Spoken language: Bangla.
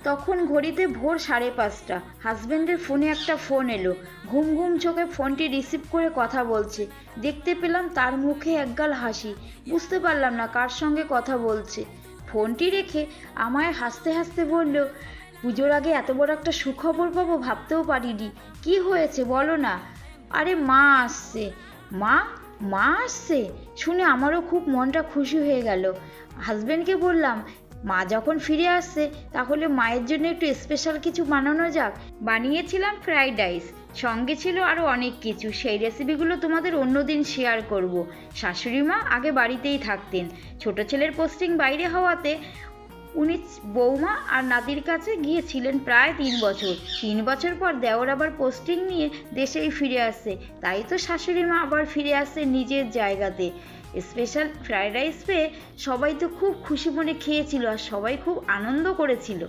তখন ঘড়িতে ভোর 5:30। হাজব্যান্ডের ফোনে একটা ফোন এলো। ঘুম ঘুম চোখে ফোনটি রিসিভ করে কথা বলছে। দেখতে পেলাম তার মুখে একগাল হাসি। বুঝতে পারলাম না কার সঙ্গে কথা বলছে। ফোনটি রেখে আমায় হাসতে হাসতে বলল, পুজোর আগে এত বড় একটা সুখবর পাবো ভাবতেও পারিনি। কি হয়েছে বলো না। আরে মা আসছে। মা? মা আসছে শুনে আমারও খুব মনটা খুশি হয়ে গেল। হাজব্যান্ডকে বললাম, মা যখন ফিরে আসছে তাহলে মায়ের জন্য একটু স্পেশাল কিছু বানানো যাক। বানিয়েছিলাম ফ্রাইড রাইস, সঙ্গে ছিল আরও অনেক কিছু। সেই রেসিপিগুলো তোমাদের অন্যদিন শেয়ার করব। শাশুড়ি মা আগে বাড়িতেই থাকতেন, ছোট ছেলের পোস্টিং বাইরে হওয়াতে উনি বৌমা আর নাতির কাছে গিয়েছিলেন প্রায় 3 বছর। 3 বছর পর দেওর আবার পোস্টিং নিয়ে দেশেই ফিরে আসছে, তাই তো শাশুড়ি মা আবার ফিরে আসছে নিজের জায়গাতে। স্পেশাল ফ্রাইড রাইস পেয়ে সবাই তো খুব খুশি মনে খেয়েছিল আর সবাই খুব আনন্দ করেছিল।